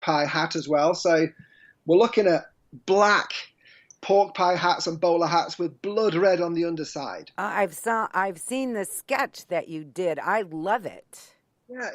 pie hat as well. So we're looking at black pork pie hats and bowler hats with blood red on the underside. I've seen the sketch that you did. I love it. Yeah,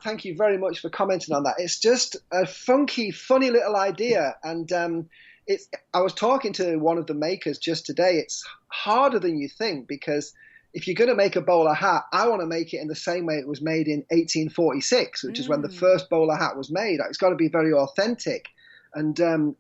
thank you very much for commenting on that. It's just a funky, funny little idea, and I was talking to one of the makers just today. It's harder than you think, because if you're going to make a bowler hat, I want to make it in the same way it was made in 1846, which is when the first bowler hat was made. It's got to be very authentic, and the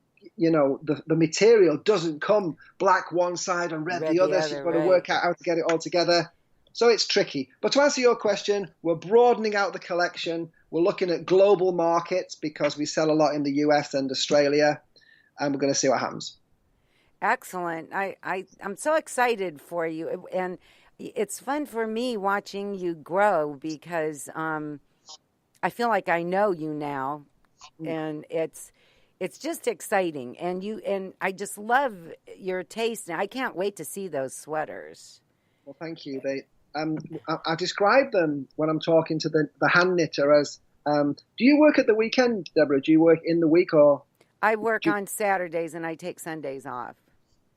material doesn't come black one side and red the other. So you've got to work out how to get it all together. So it's tricky. But to answer your question, we're broadening out the collection. We're looking at global markets because we sell a lot in the US and Australia, and we're going to see what happens. Excellent. I'm so excited for you. And it's fun for me watching you grow, because I feel like I know you now, and it's just exciting. And I just love your taste, and I can't wait to see those sweaters. Well, thank you. I describe them when I'm talking to the hand knitter as, do you work at the weekend, Deborah? Do you work in the week, or? I work on Saturdays and I take Sundays off.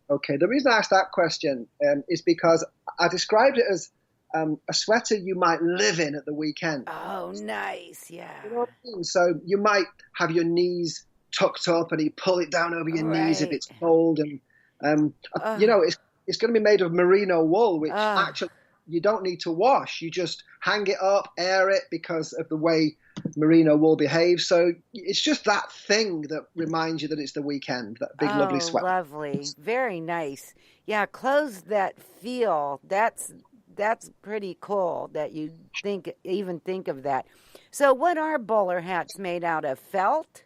Okay. The reason I asked that question is because I described it as a sweater you might live in at the weekend. Oh, nice. Yeah. You know what I mean? So you might have your knees tucked up and you pull it down over your knees if it's cold. And, it's going to be made of merino wool, which actually you don't need to wash. You just hang it up, air it, because of the way merino wool behaves. So it's just that thing that reminds you that it's the weekend, that big, lovely sweater. Lovely. Very nice. Yeah, clothes that feel, that's pretty cool that you even think of that. So what are bowler hats made out of? Felt?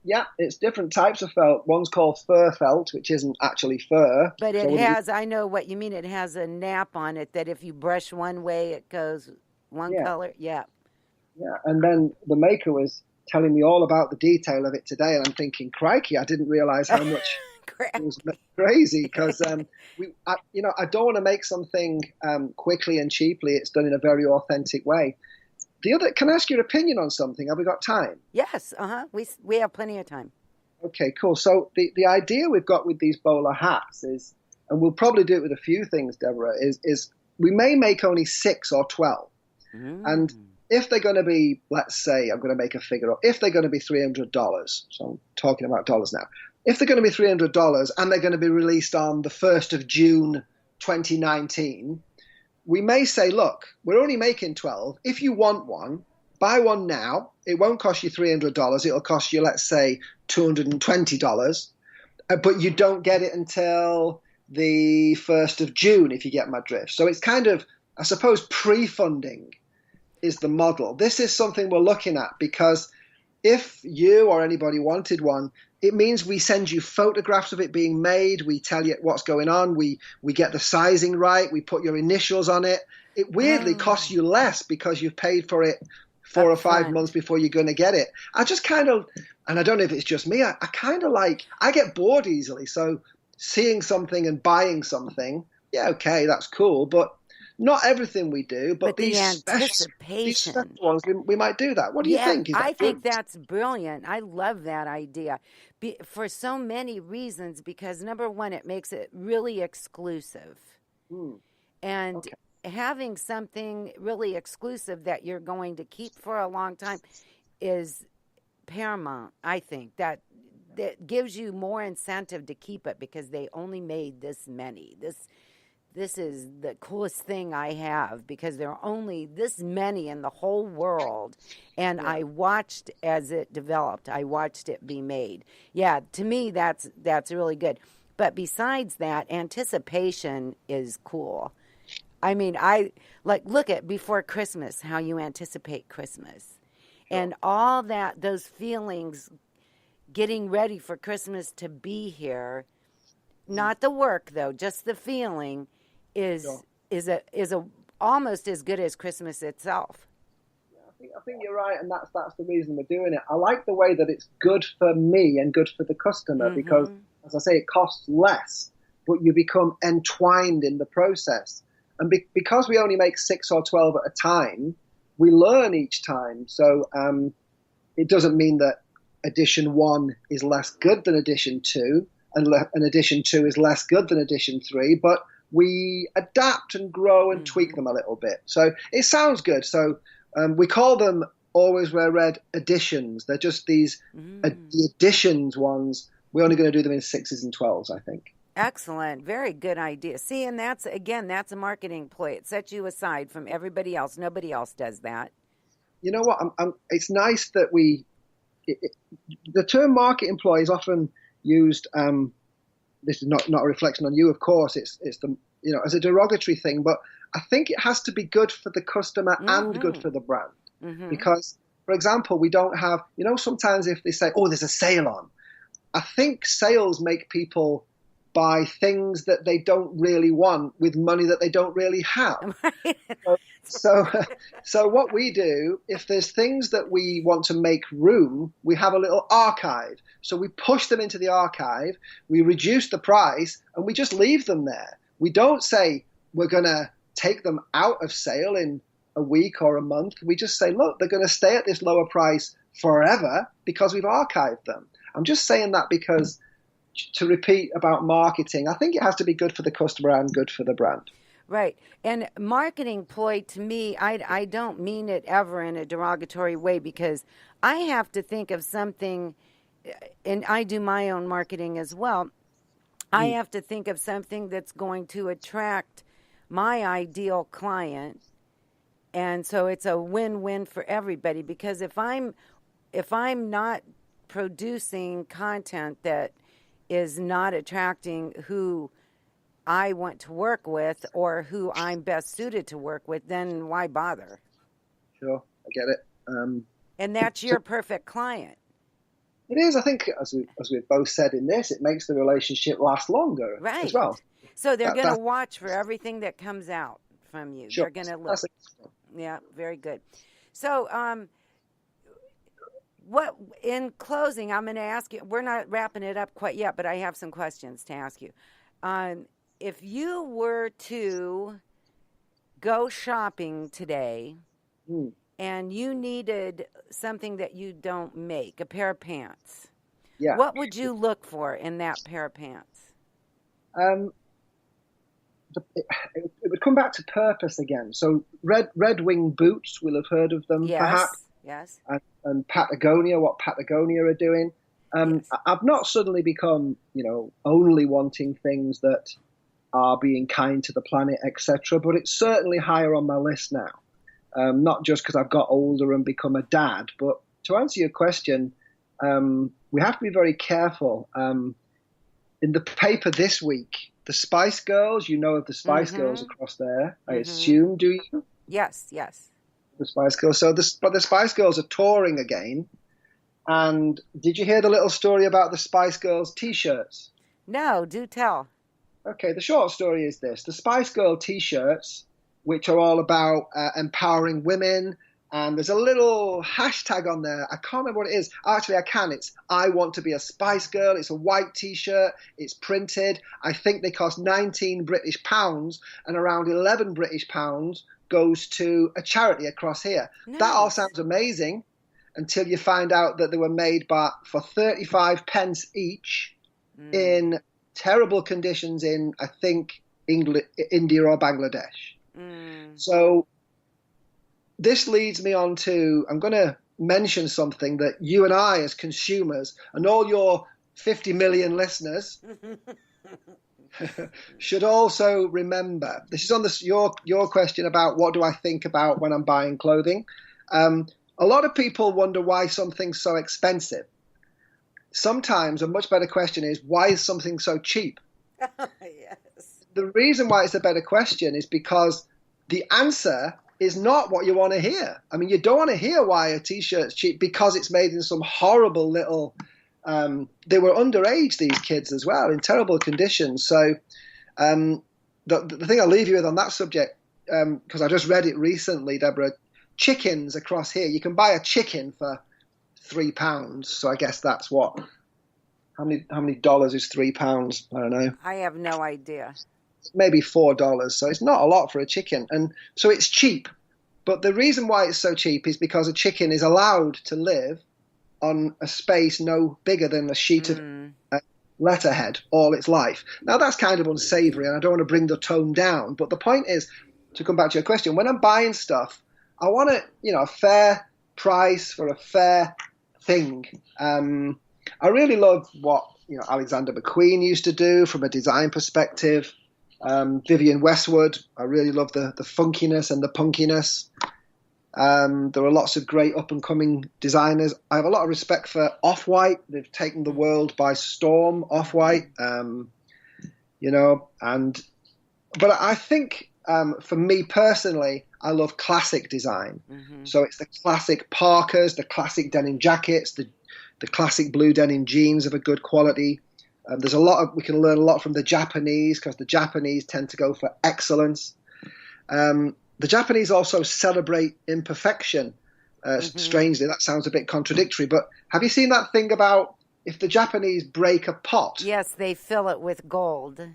Yeah, it's different types of felt. One's called fur felt, which isn't actually fur. But it has, I know what you mean, it has a nap on it that if you brush one way, it goes one color. Yeah. Yeah, and then the maker was telling me all about the detail of it today, and I'm thinking, crikey, I didn't realize how much it was crazy, because I don't want to make something quickly and cheaply. It's done in a very authentic way. Can I ask your opinion on something? Have we got time? Yes, we have plenty of time. Okay, cool. So the idea we've got with these bowler hats is, and we'll probably do it with a few things, Deborah, is we may make only 6 or 12. And if they're going to be, let's say, I'm going to make a figure up, if they're going to be $300, so I'm talking about dollars now, if they're going to be $300 and they're going to be released on the 1st of June 2019, we may say, look, we're only making 12. If you want one, buy one now. It won't cost you $300. It'll cost you, let's say, $220. But you don't get it until the 1st of June, if you get my drift. So it's kind of, I suppose, pre-funding is the model. This is something we're looking at, because if you or anybody wanted one, it means we send you photographs of it being made. We tell you what's going on. We get the sizing right. We put your initials on it. It weirdly costs you less because you've paid for it 4 or 5 months before you're going to get it. I just kind of, and I don't know if it's just me, I kind of I get bored easily. So seeing something and buying something, yeah, okay, that's cool. But not everything we do, but the these anticipation special ones, we might do that. What do you think? I think that's brilliant. I love that idea for so many reasons, because number one, it makes it really exclusive. And having something really exclusive that you're going to keep for a long time is paramount. I think that gives you more incentive to keep it, because they only made this many. This is the coolest thing I have, because there are only this many in the whole world. And I watched as it developed. I watched it be made. Yeah, to me, that's really good. But besides that, anticipation is cool. I mean, look at before Christmas, how you anticipate Christmas. Sure. And all those feelings, getting ready for Christmas to be here, not the work though, just the feeling, is almost as good as Christmas itself. Yeah, I think you're right, and that's the reason we're doing it. I like the way that it's good for me and good for the customer, because, as I say, it costs less, but you become entwined in the process. And because we only make 6 or 12 at a time, we learn each time. So it doesn't mean that edition 1 is less good than edition 2, and edition 2 is less good than edition 3, but we adapt and grow and tweak them a little bit. So it sounds good. So we call them Always Wear Red editions. They're just these the editions ones. We're only going to do them in 6s and 12s, I think. Excellent. Very good idea. See, and that's a marketing ploy. It sets you aside from everybody else. Nobody else does that. You know what? It's nice that the term marketing ploy is often used. This is not a reflection on you, of course. It's the as a derogatory thing, but I think it has to be good for the customer and good for the brand. Because, for example, we don't have, sometimes if they say, oh, there's a sale on, I think sales make people buy things that they don't really want with money that they don't really have. So what we do, if there's things that we want to make room, we have a little archive. So we push them into the archive, we reduce the price, and we just leave them there. We don't say we're going to take them out of sale in a week or a month. We just say, look, they're going to stay at this lower price forever because we've archived them. I'm just saying that because, to repeat about marketing, I think it has to be good for the customer and good for the brand. Right. And marketing ploy, to me, I don't mean it ever in a derogatory way, because I have to think of something, and I do my own marketing as well. I have to think of something that's going to attract my ideal client. And so it's a win-win for everybody, because if I'm not producing content that is not attracting who I want to work with or who I'm best suited to work with, then why bother? Sure, I get it. And that's your perfect client. It is. I think, as we've both said in this, it makes the relationship last longer as well. So they're going to watch for everything that comes out from you. Sure. They're going to look. Yeah, very good. So, what in closing, I'm going to ask you, we're not wrapping it up quite yet, but I have some questions to ask you. If you were to go shopping today and you needed something that you don't make, a pair of pants, what would you look for in that pair of pants? It would come back to purpose again. So Red Wing boots, we'll have heard of them, perhaps. Yes. And Patagonia, what Patagonia are doing. I've not suddenly become, only wanting things that are being kind to the planet, etc. But it's certainly higher on my list now. Not just because I've got older and become a dad, but to answer your question, we have to be very careful. In the paper this week, the Spice Girls, you know of the Spice Girls across there, I assume, do you? Yes. The Spice Girls. But the Spice Girls are touring again. And did you hear the little story about the Spice Girls T-shirts? No, do tell. Okay, the short story is this. The Spice Girl T-shirts, which are all about empowering women, and there's a little hashtag on there. I can't remember what it is. Actually, I can. It's I want to be a Spice Girl. It's a white T-shirt. It's printed. I think they cost 19 British pounds, and around 11 British pounds goes to a charity across here. Nice. That all sounds amazing until you find out that they were made for 35 pence each in terrible conditions in, I think, India or Bangladesh. So this leads me on to, I'm going to mention something that you and I as consumers and all your 50 million listeners should also remember. This is on your question about what do I think about when I'm buying clothing. A lot of people wonder why something's so expensive. Sometimes a much better question is, why is something so cheap? Yes. The reason why it's a better question is because the answer is not what you want to hear. I mean, you don't want to hear why a T-shirt's cheap because it's made in some horrible little they were underage, these kids as well, in terrible conditions. So the thing I'll leave you with on that subject, because I just read it recently, Deborah, chickens across here, you can buy a chicken for £3. So I guess that's what? How many dollars is £3? I don't know. I have no idea. Maybe $4. So it's not a lot for a chicken. And so it's cheap. But the reason why it's so cheap is because a chicken is allowed to live on a space no bigger than a sheet of letterhead all its life. Now, that's kind of unsavory, and I don't want to bring the tone down. But the point is, to come back to your question, when I'm buying stuff, I want a fair price for a fair thing. I really love what Alexander McQueen used to do from a design perspective. Vivienne Westwood, I really love the funkiness and the punkiness. There are lots of great up-and-coming designers. I have a lot of respect for Off-White. They've taken the world by storm, Off-White. But I think for me personally, I love classic design. Mm-hmm. So it's the classic parkas, the classic denim jackets, the classic blue denim jeans of a good quality. We can learn a lot from the Japanese, because the Japanese tend to go for excellence. The Japanese also celebrate imperfection. Strangely, that sounds a bit contradictory, but have you seen that thing about if the Japanese break a pot? Yes, they fill it with gold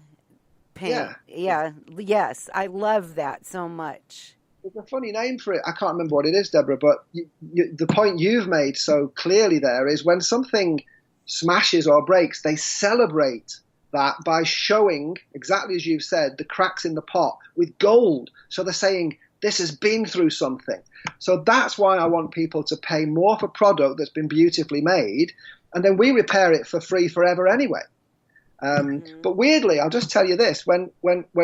paint. Yeah. Yes, I love that so much. There's a funny name for it. I can't remember what it is, Deborah, but the point you've made so clearly there is when something smashes or breaks, they celebrate that by showing, exactly as you've said, the cracks in the pot with gold. So they're saying, this has been through something. So that's why I want people to pay more for product that's been beautifully made, and then we repair it for free forever anyway. But weirdly, I'll just tell you this, when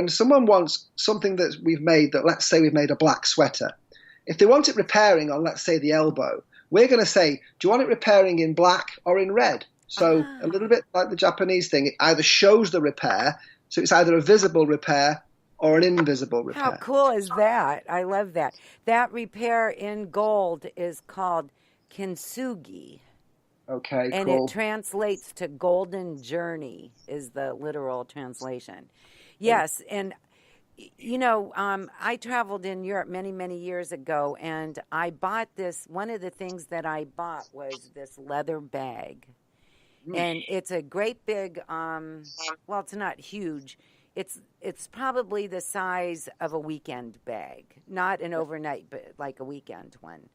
someone wants something that we've made, that let's say we've made a black sweater, if they want it repairing on, let's say, the elbow, we're going to say, do you want it repairing in black or in red? So a little bit like the Japanese thing, it either shows the repair, so it's either a visible repair or an invisible repair. How cool is that? I love that. That repair in gold is called kintsugi. Okay, and cool. It translates to golden journey is the literal translation. Yes, and I traveled in Europe many, many years ago, and I bought this. One of the things that I bought was this leather bag. And it's a great big, well, it's not huge. It's probably the size of a weekend bag, not an overnight, but like a weekend one.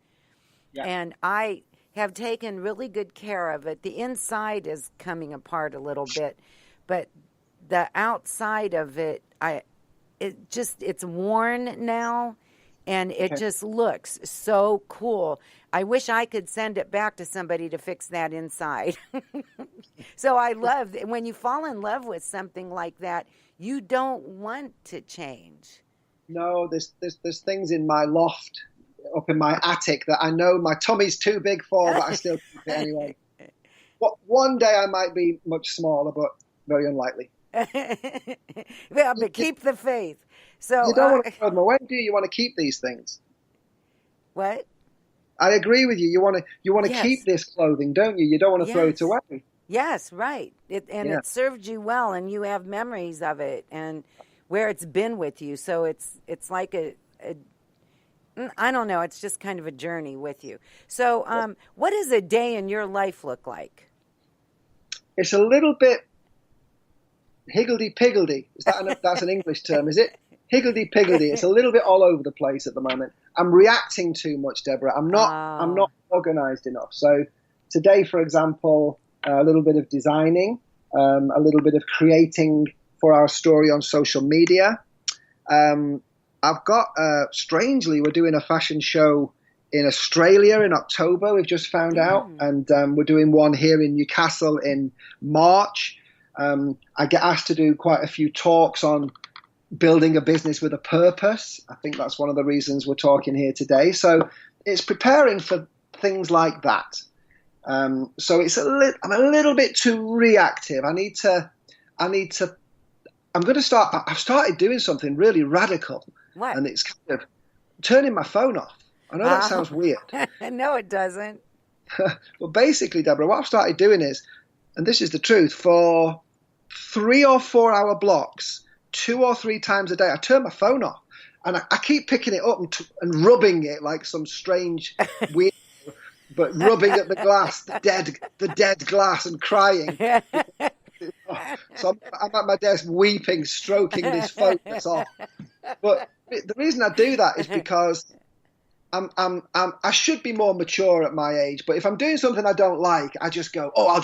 Yeah. And I have taken really good care of it. The inside is coming apart a little bit, but the outside of it, it's worn now, and it just looks so cool. I wish I could send it back to somebody to fix that inside. So I love when you fall in love with something like that, you don't want to change. No, there's things in my loft up in my attic that I know my tummy's too big for, but I still keep it anyway. One day I might be much smaller, but very unlikely. Well, but keep the faith. So you don't want to throw them away, do you? You want to keep these things. What? I agree with you. You want to keep this clothing, don't you? You don't want to throw it away. Yes, right. It served you well, and you have memories of it and where it's been with you. So it's like I don't know. It's just kind of a journey with you. So what does a day in your life look like? It's a little bit higgledy-piggledy. That's an English term, is it? Higgledy-piggledy. It's a little bit all over the place at the moment. I'm reacting too much, Deborah. I'm not organized enough. So today, for example, a little bit of designing, a little bit of creating for our story on social media. I've got, strangely, we're doing a fashion show in Australia in October, we've just found out, and we're doing one here in Newcastle in March. I get asked to do quite a few talks on building a business with a purpose. I think that's one of the reasons we're talking here today. So it's preparing for things like that. So I'm a little bit too reactive. I've started doing something really radical. What? And it's kind of turning my phone off. I know that sounds weird. No, it doesn't. Well, basically, Deborah, what I've started doing is, and this is the truth, for 3 or 4 hour blocks, 2 or 3 times a day, I turn my phone off, and I keep picking it up and rubbing it like some strange weird, but rubbing at the glass, the dead glass, and crying. So I'm at my desk weeping, stroking this phone that's off. But the reason I do that is because I should be more mature at my age, but if I'm doing something I don't like, I just go, oh, I'll